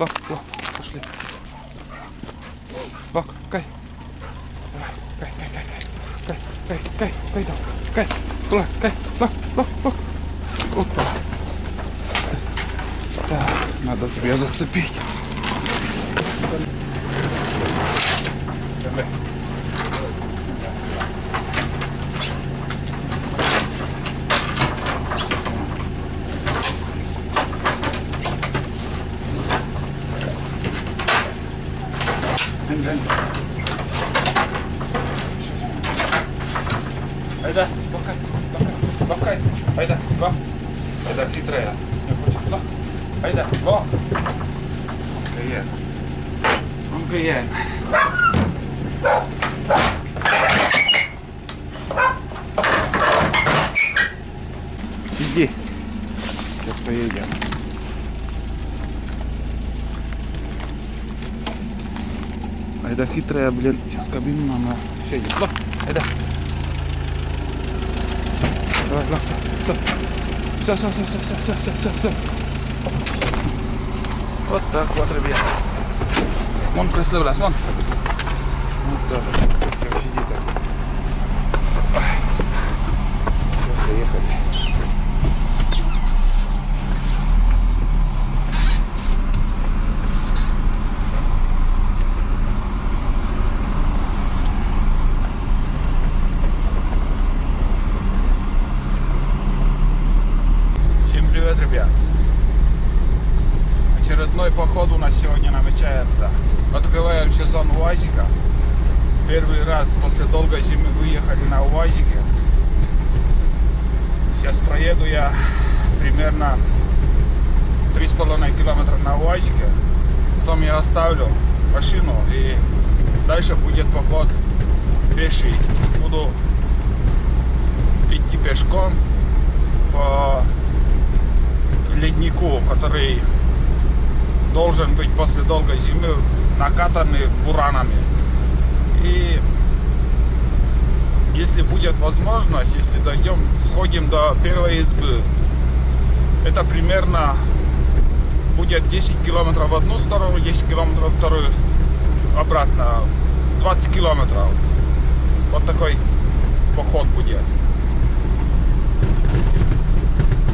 Бак, пошли. Бак, Кай. Кай, там. Кай, туда, Кай, бак. Опа. Так, надо тебя зацепить. Айда, бакай. Айда, бак. Айда, хитрая. Не хочет, бак. Айда, бак. Он гаян. Иди. Сейчас поедем. Айда хитрая, блин. Сейчас кабину нам сядет. Лак, айда. Давай, лак, все. Вот так вот, ребят. Вон красиво, вон. Вот так. Сиди так. Все, приехали. Всем привет, ребят. Очередной поход у нас сегодня намечается. Открываем сезон УАЗика. Первый раз после долгой зимы выехали на УАЗике. Сейчас проеду я примерно 3,5 километра на УАЗике. Потом я оставлю машину и дальше будет поход пеший. Буду идти пешком по леднику, который должен быть после долгой зимы накатанный буранами. И если будет возможность, если дойдем, сходим до первой избы, это примерно будет 10 километров в одну сторону, 10 километров в вторую, обратно 20 километров. Вот такой поход будет.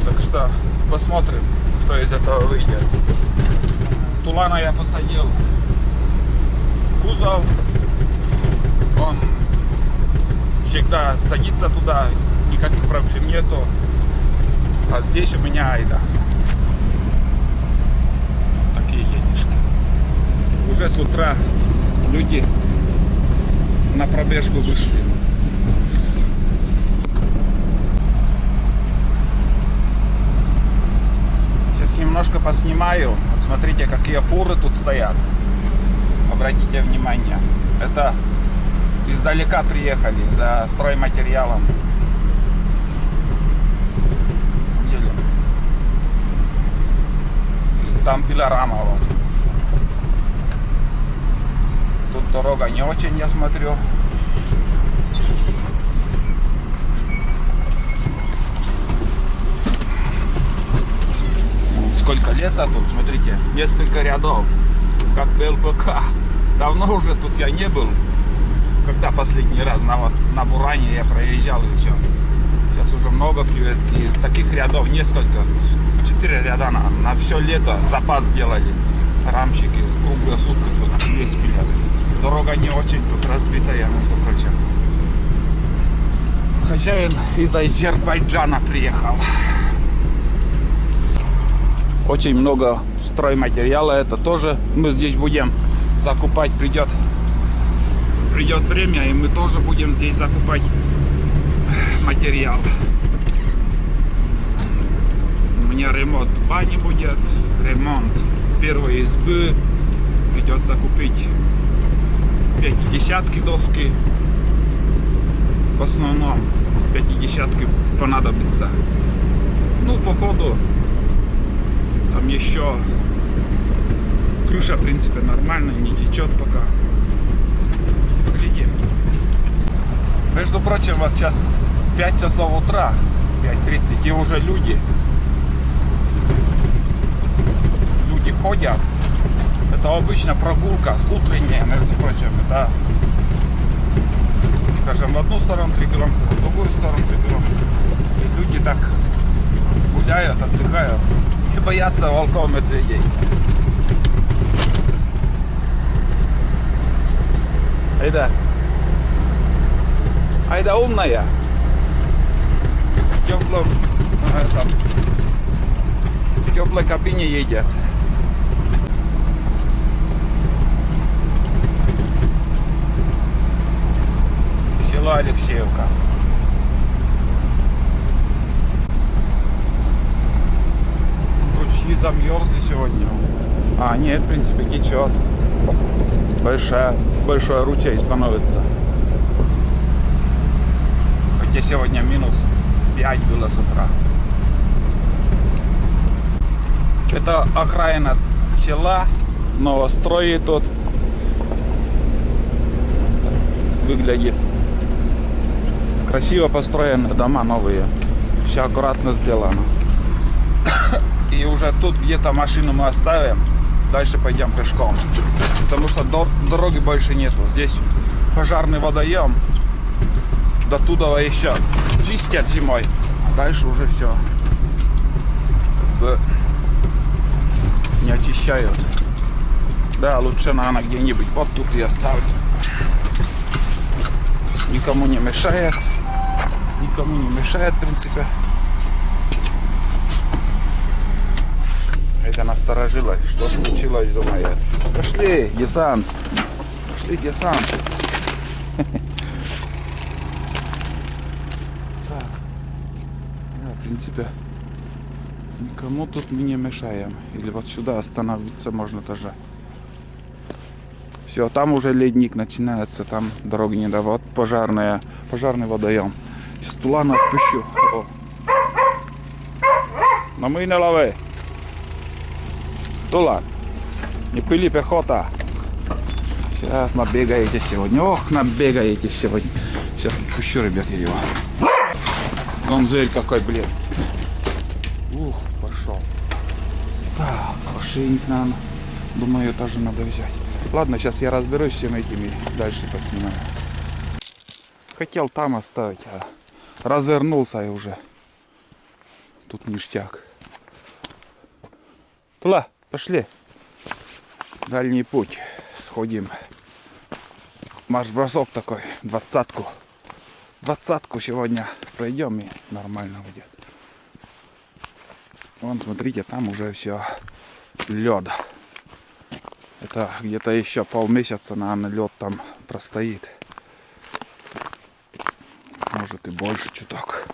Так что посмотрим, что из этого выйдет. Тулана я посадил в кузов. Он всегда садится туда, никаких проблем нету. А здесь у меня Айда. Такие денежки. Уже с утра люди на пробежку вышли. Сейчас немножко поснимаю. Вот смотрите, какие фуры тут стоят. Обратите внимание. Это издалека приехали за стройматериалом. Видели? Там пилорама вот. Тут дорога не очень, я смотрю. Сколько леса тут, смотрите, несколько рядов, как БЛПК. Давно уже тут я не был. Когда последний раз на Буране я проезжал еще. Сейчас уже много привезли. Таких рядов несколько. 4 ряда на все лето запас делали. Рамщики с круглые сутки тут весь пилят. Дорога не очень тут разбитая, между прочим. Хозяин из Азербайджана приехал. Очень много стройматериала. Это тоже мы здесь будем закупать. Придет время, и мы тоже будем здесь закупать материал. У меня ремонт бани будет, ремонт первой избы. Придется купить 50-ки доски. В основном 50-ки понадобится. Ну, походу, там еще крыша, в принципе, нормально, не течет пока. Глядим. Между прочим, вот сейчас 5 часов утра, 5:30, и уже люди ходят. Это обычно прогулка утренняя, между прочим. Это, скажем, в одну сторону 3 километра, в другую сторону 3 километра. И люди так гуляют, отдыхают. Не боятся волков, медведей. Айда умная. В теплой кабине едет. Село Алексеевка. Ручьи замерзли сегодня. А, нет, в принципе, течет. Большой ручей становится. Хотя сегодня минус 5 было с утра. Это окраина села, новострои тут. Выглядит красиво построены дома новые. Все аккуратно сделано. И уже тут где-то машину мы оставим. Дальше пойдем пешком. Потому что дороги больше нету. Здесь пожарный водоем. До туда еще чистят зимой. А дальше уже все. Не очищают. Да, лучше, наверное, где-нибудь вот тут и оставить. Никому не мешает. Никому не мешает, в принципе. Это насторожилось. Что случилось, думаю. Пошли, десант. Пошли, десант. Так. В принципе, никому тут мы не мешаем. Или вот сюда остановиться можно тоже. Все, там уже ледник начинается, там дороги не до. Вот пожарный водоем. Сейчас Тулана отпущу. О. Но мы не лови. Тулан, не пыли, пехота. Сейчас набегаете сегодня. Ох, набегаете сегодня. Сейчас отпущу, ребят, я его. Вон зверь какой, блин. Ух, пошел. Так, ошейник, наверное. Думаю, тоже надо взять. Ладно, сейчас я разберусь с всеми этими. Дальше поснимаю. Хотел там оставить, а развернулся и уже. Тут ништяк. Тула, пошли. Дальний путь. Сходим. Марш-бросок такой. 20-ку. 20-ку сегодня пройдем и нормально будет. Вон, смотрите, там уже все лед. Это где-то еще полмесяца, наверное, лед там простоит. Может и больше чуток.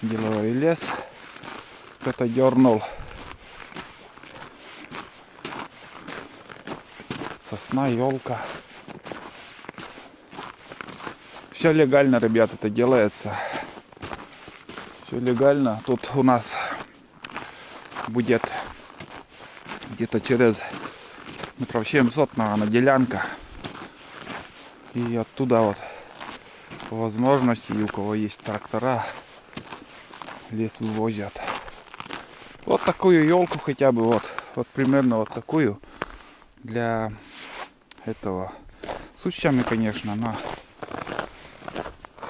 Деловой лес. Кто-то дернул. Сосна, елка. Все легально, ребят, это делается. Все легально. Тут у нас будет где-то через метров 700, наверное, делянка. И оттуда вот по возможности, и у кого есть трактора, лес вывозят. Вот такую елку хотя бы, вот примерно вот такую для этого. С ущами, конечно, но...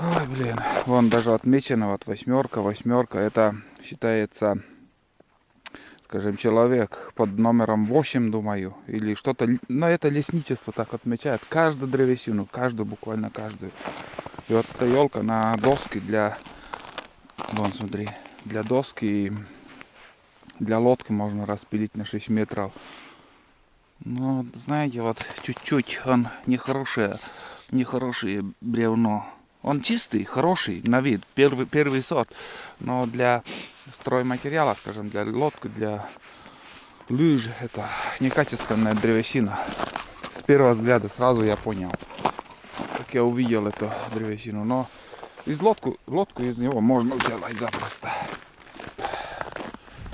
Ой, блин. Вон даже отмечено вот восьмерка. Это считается, скажем, человек под номером 8, думаю, или что-то. Но это лесничество так отмечает. Каждую древесину, буквально каждую. И вот эта елка на доски для... Вон, смотри, для доски и для лодки можно распилить на 6 метров. Но, знаете, вот чуть-чуть он нехорошее бревно. Он чистый, хороший на вид, первый сорт. Но для стройматериала, скажем, для лодки, для лыж, это некачественная древесина. С первого взгляда сразу я понял, как я увидел эту древесину. Но лодку из него можно делать запросто.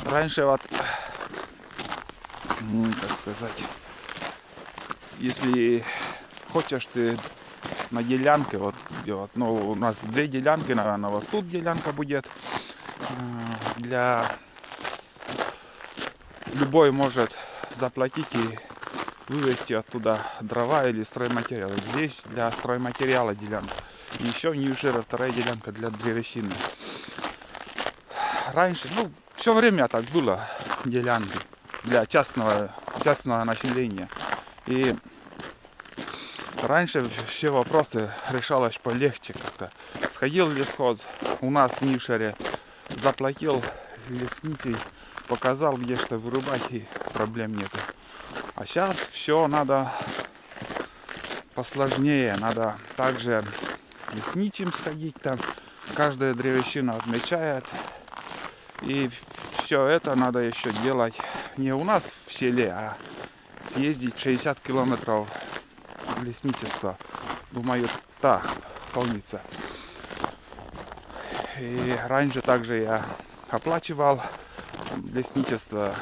Раньше вот, как сказать, если хочешь ты на делянке, вот, ну, у нас 2 делянки, наверное, вот тут делянка будет. Для любой может заплатить и вывести оттуда дрова или стройматериалы. Здесь для стройматериала делянка. И еще ниже 2-я делянка для древесины. Раньше, ну, все время так было, делянки для частного населения. И раньше все вопросы решалось полегче как-то. Сходил в лесхоз, у нас в Нившере, заплатил леснитель, показал, где что вырубать, и проблем нету. А сейчас все надо посложнее, надо также с лесничим сходить, там каждая древесина отмечает. И все это надо еще делать не у нас в селе, а съездить 60 километров в лесничество. Думаю, так полнится. И раньше также я оплачивал лесничество.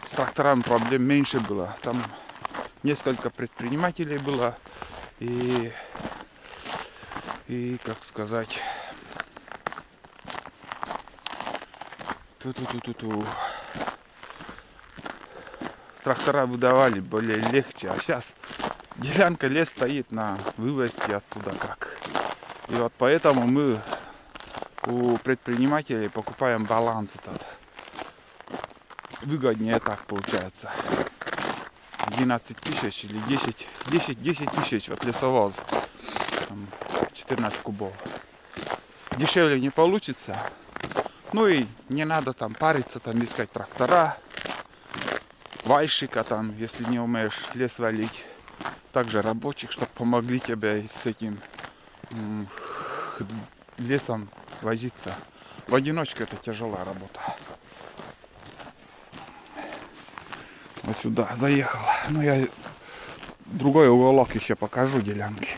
С тракторами проблем меньше было. Там несколько предпринимателей было. И как сказать, трактора выдавали более легче. А сейчас делянка, лес стоит на вывозки оттуда как. И вот поэтому мы у предпринимателей покупаем баланс этот. Выгоднее так получается. 11 тысяч или 10 тысяч вот лесовоз. 14 кубов. Дешевле не получится. Ну и не надо там париться, там искать трактора, вальщика там, если не умеешь лес валить. Также рабочих, чтобы помогли тебе с этим лесом возиться. В одиночку это тяжелая работа. Вот сюда заехал. Ну я другой уголок еще покажу делянки.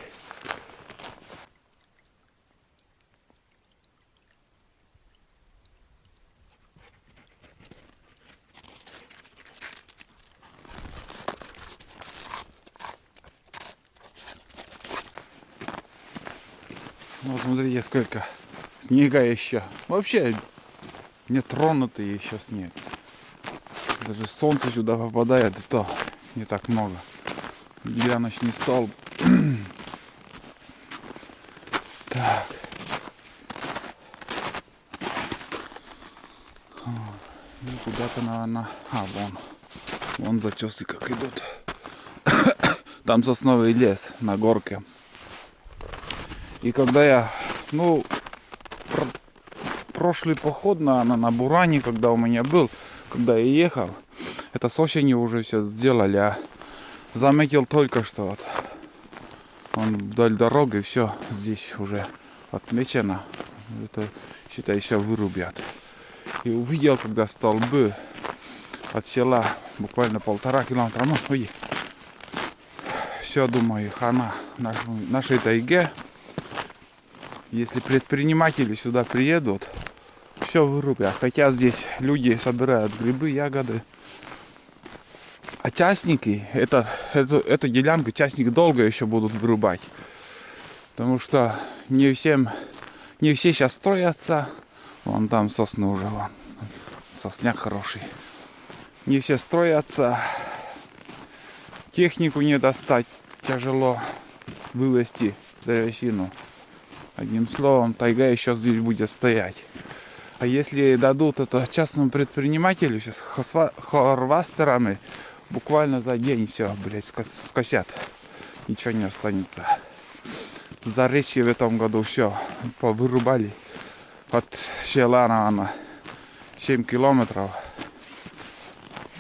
Вот смотрите, сколько снега еще. Вообще не тронутый еще снег. Даже солнце сюда попадает, и то не так много. Деляночный столб. Так. И куда-то, наверное... Вон зачесы как идут. Там сосновый лес на горке. И когда я, прошлый поход на Буране, когда у меня был, когда я ехал, это с осени уже все сделали, а заметил только что вот, он вдоль дороги, все здесь уже отмечено, это, считай, все вырубят. И увидел, когда столбы от села буквально 1,5 километра, все, думаю, хана нашей тайге. Если предприниматели сюда приедут, все вырубят. Хотя здесь люди собирают грибы, ягоды. А частники, эту делянку частники долго еще будут вырубать. Потому что не все сейчас строятся. Вон там сосны уже, вон. Сосняк хороший. Не все строятся. Технику не достать. Тяжело вывести древесину. Одним словом, тайга еще здесь будет стоять. А если дадут это частному предпринимателю, сейчас хорвастерами, буквально за день все, блядь, скосят. Ничего не останется. Заречье в этом году все повырубали. От села, наверное, 7 километров.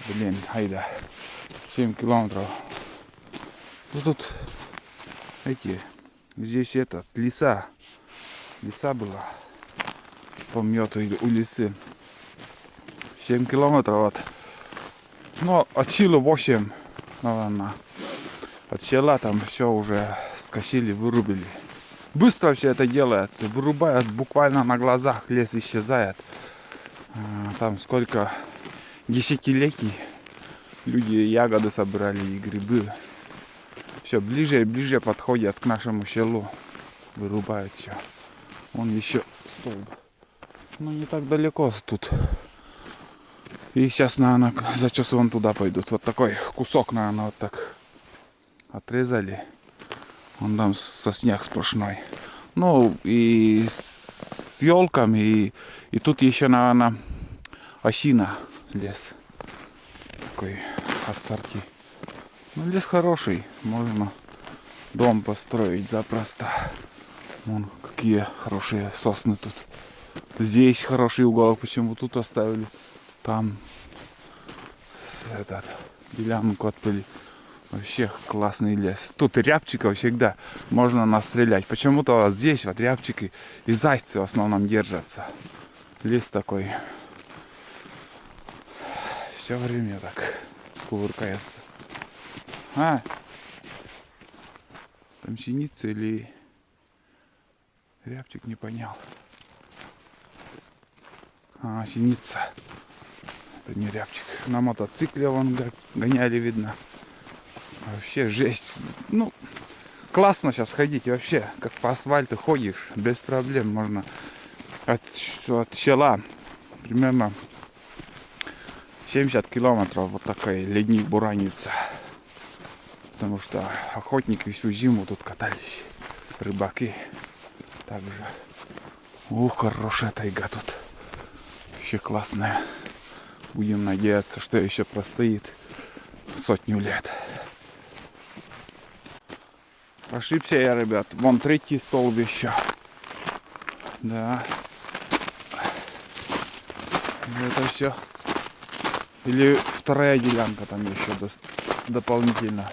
Блин, айда. 7 километров. Вот тут эти, здесь леса. Леса была. Помню, у лесы. 7 километров от силы 8, наверное. От села там все уже скосили, вырубили. Быстро все это делается. Вырубают буквально на глазах, лес исчезает. Там сколько десятилетий люди ягоды собирали и грибы. Все ближе и ближе подходят к нашему селу. Вырубают все. Вон еще столб. Ну не так далеко тут. И сейчас, наверное, за час вон туда пойдут. Вот такой кусок, наверное, вот так отрезали. Вон там сосняк сплошной. Ну и с елками. И тут еще, наверное, осина лес. Такой ассорти. Ну лес хороший. Можно дом построить запросто. Вон какие хорошие сосны тут. Здесь хороший уголок. Почему тут оставили? Там делянку отпыли. Вообще классный лес. Тут и рябчиков всегда можно настрелять. Почему-то вот здесь вот рябчики и зайцы в основном держатся. Лес такой. Все время так кувыркается. Там синица или рябчик, не понял. Синица. Это не рябчик. На мотоцикле вон гоняли, видно. Вообще жесть. Ну, классно сейчас ходить. Вообще, как по асфальту ходишь, без проблем можно. От села примерно 70 километров вот такая ледник буранится. Потому что охотники всю зиму тут катались. Рыбаки также. Хорошая тайга тут. Вообще классная. Будем надеяться, что еще простоит 100 лет. Ошибся я, ребят. Вон третий столб еще. Да. Это все. Или вторая делянка там еще дополнительно.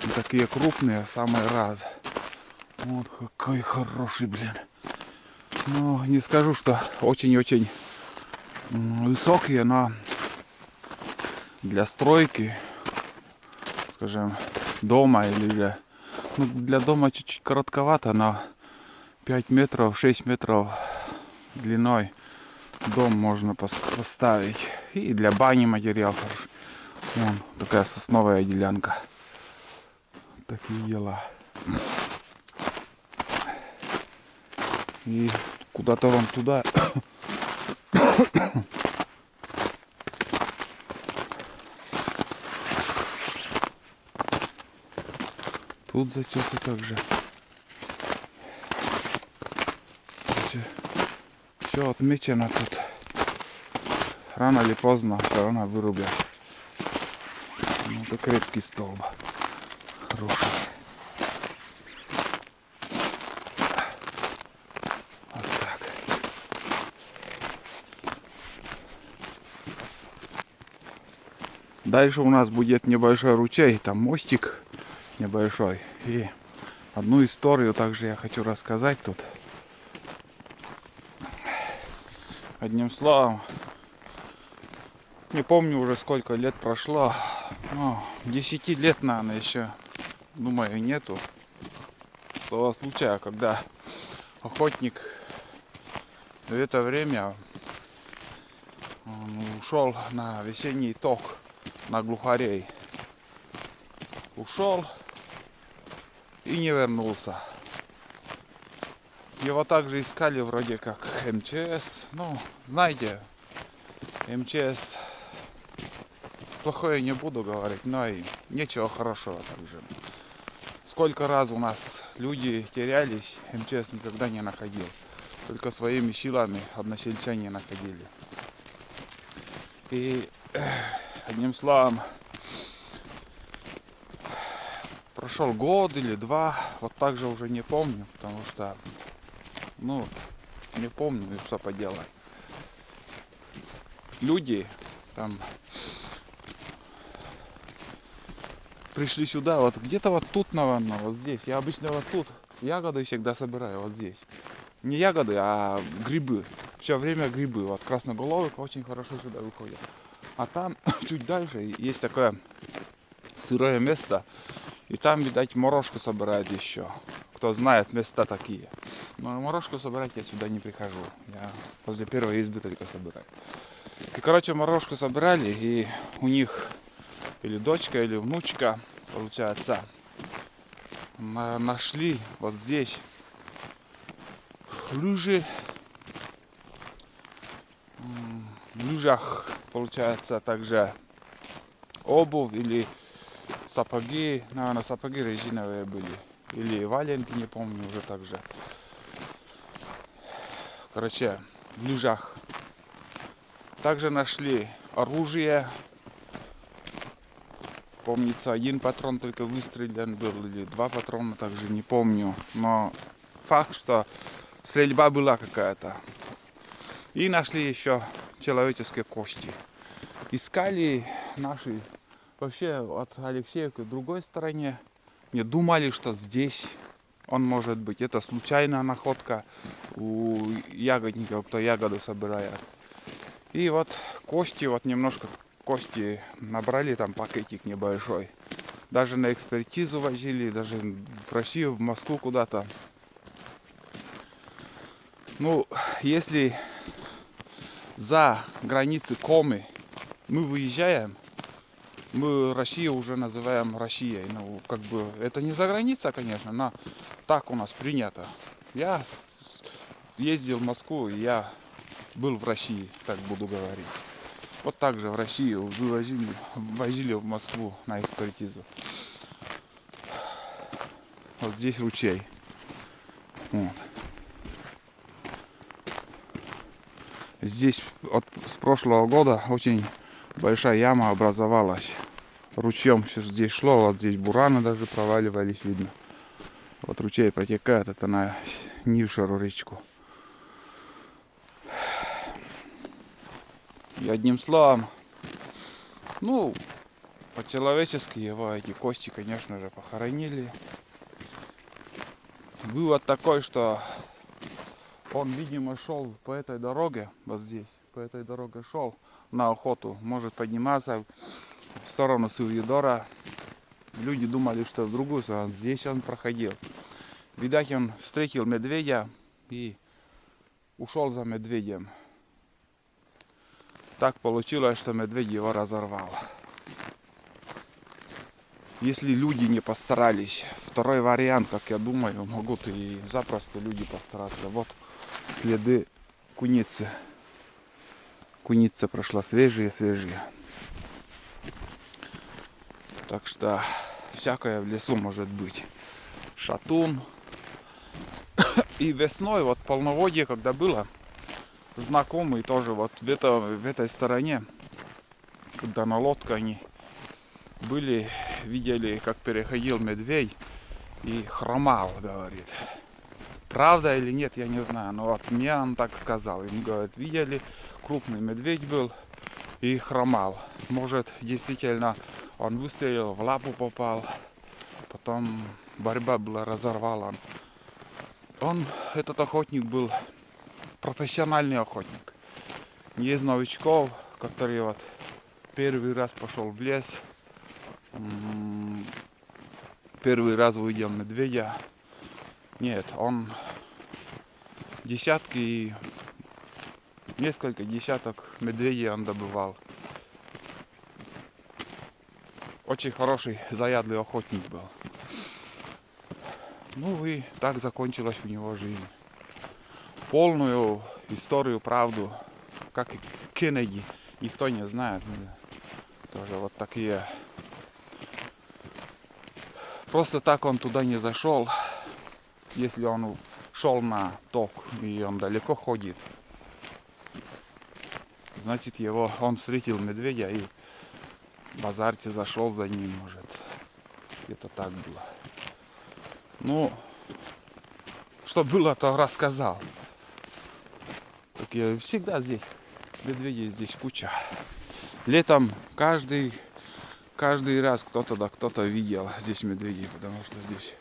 И такие крупные, самый раз. Вот какой хороший, блин. Ну, не скажу, что очень-очень высокие, но для стройки, скажем, дома или же, ну, для дома чуть-чуть коротковато, но 5 метров, 6 метров длиной дом можно поставить. И для бани материал хороший. Вон такая сосновая делянка. Такие дела. И куда-то вон туда. Тут зачем-то так же. Все отмечено тут. Рано или поздно все равно вырубят. Ну, это крепкий столб. Хороший. Вот так. Дальше у нас будет небольшой ручей, там мостик небольшой. И одну историю также я хочу рассказать тут. Одним словом, не помню уже сколько лет прошло. 10 лет, наверное, еще, думаю, нету. С того случая, когда охотник в это время ушел на весенний ток на глухарей. Ушел и не вернулся. Его также искали вроде как МЧС. Ну, знаете, МЧС, плохое не буду говорить, но и ничего хорошего также. Сколько раз у нас люди терялись, МЧС никогда не находил. Только своими силами односельчане находили. И одним словом, прошел год или два, вот так же уже не помню, потому что, не помню, и что поделать. Люди там пришли сюда, вот где-то вот тут, наверное, вот здесь. Я обычно вот тут ягоды всегда собираю, вот здесь. Не ягоды, а грибы. Все время грибы. Вот красноголовик очень хорошо сюда выходит. А там чуть дальше есть такое сырое место. И там, видать, морожку собирают еще. Кто знает, места такие. Но морожку собирать я сюда не прихожу. Я возле первой избы только собираю. И, короче, морожку собирали, и у них или дочка, или внучка, получается, нашли вот здесь лыжи. В лыжах, получается, также обувь или сапоги, наверное, сапоги резиновые были. Или валенки, не помню уже также. Короче, в лыжах. Также нашли оружие. Помнится, один патрон только выстрелен был, или 2 патрона, также не помню. Но факт, что стрельба была какая-то. И нашли еще человеческие кости. Искали наши вообще от Алексеевки в другой стороне. Не думали, что здесь он может быть. Это случайная находка у ягодников, кто ягоды собирает. И вот кости, вот немножко кости набрали, там пакетик небольшой. Даже на экспертизу возили, даже в Россию, в Москву куда-то. Ну, если за границы Комы мы выезжаем, мы Россию уже называем Россией. Ну, как бы, это не за граница, конечно, но так у нас принято. Я ездил в Москву, и я был в России, так буду говорить. Вот так же в Россию возили в Москву на экспертизу. Вот здесь ручей. Вот. Здесь с прошлого года очень большая яма образовалась. Ручьем все здесь шло, вот здесь бураны даже проваливались, видно. Вот ручей протекает, это на Нившеру речку. И одним словом, ну, по-человечески его эти кости, конечно же, похоронили. Вывод такой, что он, видимо, шел по этой дороге, вот здесь, по этой дороге шел на охоту, может подниматься в сторону Сувьедора. Люди думали, что в другую сторону, здесь он проходил. Видать, он встретил медведя и ушел за медведем. Так получилось, что медведь его разорвал. Если люди не постарались, второй вариант, как я думаю, могут и запросто люди постараться. Вот следы куницы. Куница прошла свежие. Так что всякое в лесу может быть. Шатун. И весной, вот полноводье, когда было, знакомый тоже вот в этой стороне, когда на лодке они были, видели, как переходил медведь и хромал, говорит. Правда или нет, я не знаю, но вот мне он так сказал. Ему, говорит, видели, крупный медведь был и хромал. Может, действительно, он выстрелил, в лапу попал, потом борьба была, разорвал он. Этот охотник был профессиональный охотник. Не из новичков, который вот первый раз пошел в лес, первый раз увидел медведя. Нет, он несколько десяток медведей он добывал. Очень хороший, заядлый охотник был. Ну и так закончилась у него жизнь. Полную историю, правду, как и Кеннеди, никто не знает. Тоже вот такие. Просто так он туда не зашел. Если он шел на ток и он далеко ходит, значит он встретил медведя и в азарте зашел за ним, может. Где-то так было. Ну, что было, то рассказал. Так я всегда здесь, медведей здесь куча. Летом каждый раз кто-то видел здесь медведей, потому что здесь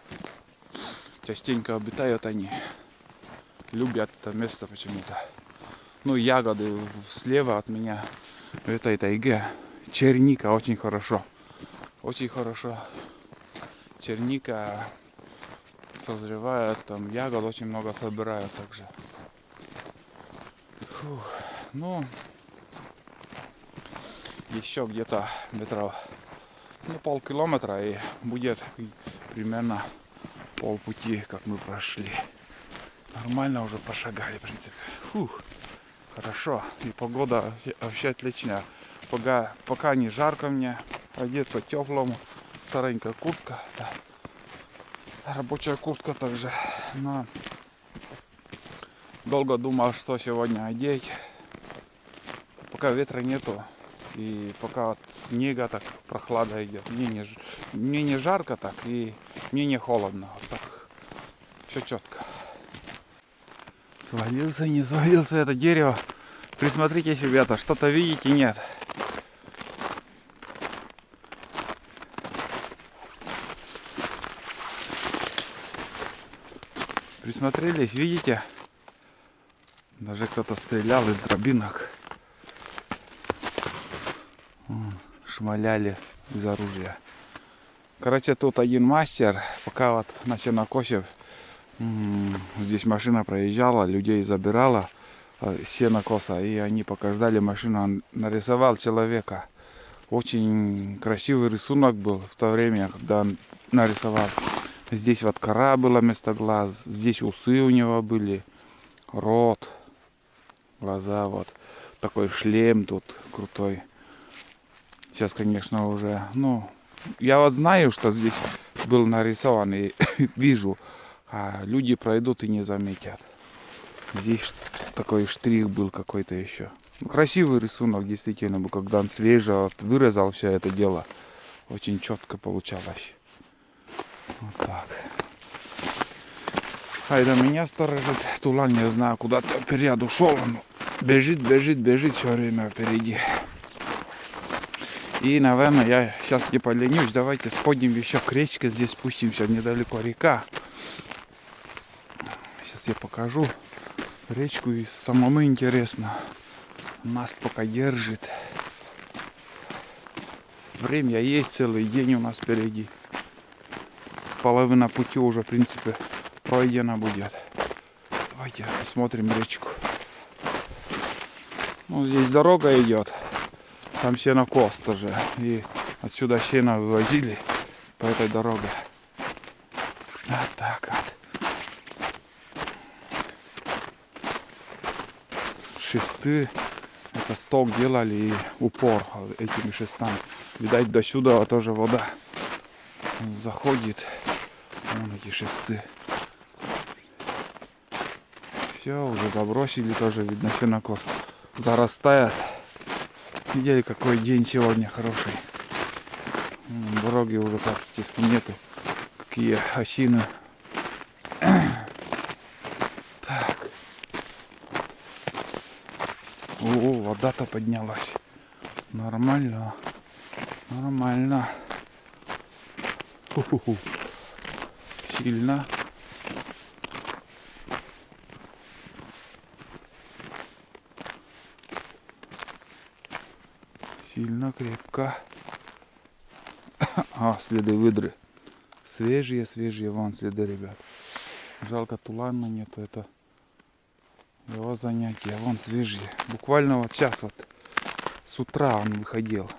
частенько обитают они. Любят это место почему-то. Ну, ягоды слева от меня в этой тайге. Черника очень хорошо. Очень хорошо черника созревает, там ягод очень много собирают также. Фух. Ну, еще где-то метров полкилометра и будет примерно полпути, как мы прошли. Нормально уже прошагали, в принципе. Фух, хорошо. И погода вообще отличная. Пока не жарко мне, одет по теплому. Старенькая куртка. Да. Рабочая куртка также. Но долго думал, что сегодня одеть. Пока ветра нету. И пока от снега так прохлада идет. Мне не жарко так и мне не холодно. Вот так. Все четко. Свалился, не свалился это дерево. Присмотритесь, ребята, что-то видите? Нет. Присмотрелись, видите? Даже кто-то стрелял из дробинок. Шмаляли из оружия. Короче, тут один мастер, пока вот на сенокосе здесь машина проезжала, людей забирала с сенокоса, и они пока ждали машину, он нарисовал человека. Очень красивый рисунок был в то время, когда он нарисовал. Здесь вот кора была вместо глаз, здесь усы у него были, рот, глаза, вот такой шлем тут крутой. Сейчас, конечно, уже, ну, я вот знаю, что здесь был нарисован и вижу, а люди пройдут и не заметят. Здесь такой штрих был какой-то еще. Ну, красивый рисунок действительно был, когда он свежий, вот, вырезал все это дело. Очень четко получалось. Вот так. Айда меня сторожит. Тулан, не знаю, куда-то вперед ушел. Он бежит все время впереди. И, наверное, я сейчас не поленюсь. Давайте сходим еще к речке. Здесь спустимся. Недалеко река. Сейчас я покажу речку. И самому интересно. Нас пока держит. Время есть, целый день у нас впереди. Половина пути уже, в принципе, пройдена будет. Давайте посмотрим речку. Ну, здесь дорога идет. Там сенокос тоже. И отсюда сено вывозили по этой дороге. Вот так вот. Шесты. Это сток делали и упор этими шестами. Видать, до сюда тоже вода заходит. Вон эти шесты. Все, уже забросили тоже, видно, сенокос зарастает. Видели, какой день сегодня хороший. Дороги уже практически нету. Какие осины. Так. О, вода-то поднялась. Нормально. Нормально. Ху-ху-ху. Сильно. Сильно, крепко. А, следы выдры. Свежие, вон следы, ребят. Жалко, тулана нету, это его занятие. Вон свежие. Буквально вот сейчас вот с утра он выходил.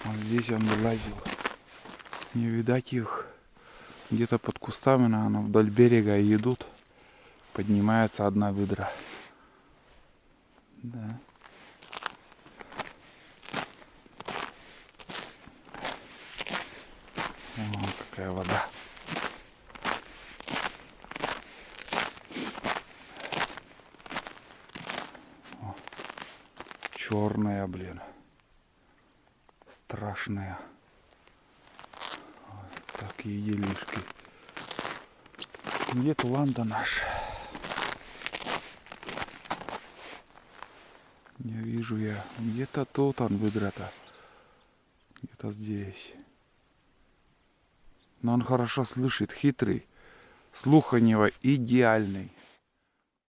Вот здесь он вылазил. Не видать их. Где-то под кустами, наверное, вдоль берега идут. Поднимается одна выдра. Да. Вон какая вода. О, черная, блин. Страшная. Вот такие делишки. Где тулан-то наш? Не вижу я. Где-то тут он выдра-то. Где-то здесь. Но он хорошо слышит, хитрый. Слух у него идеальный.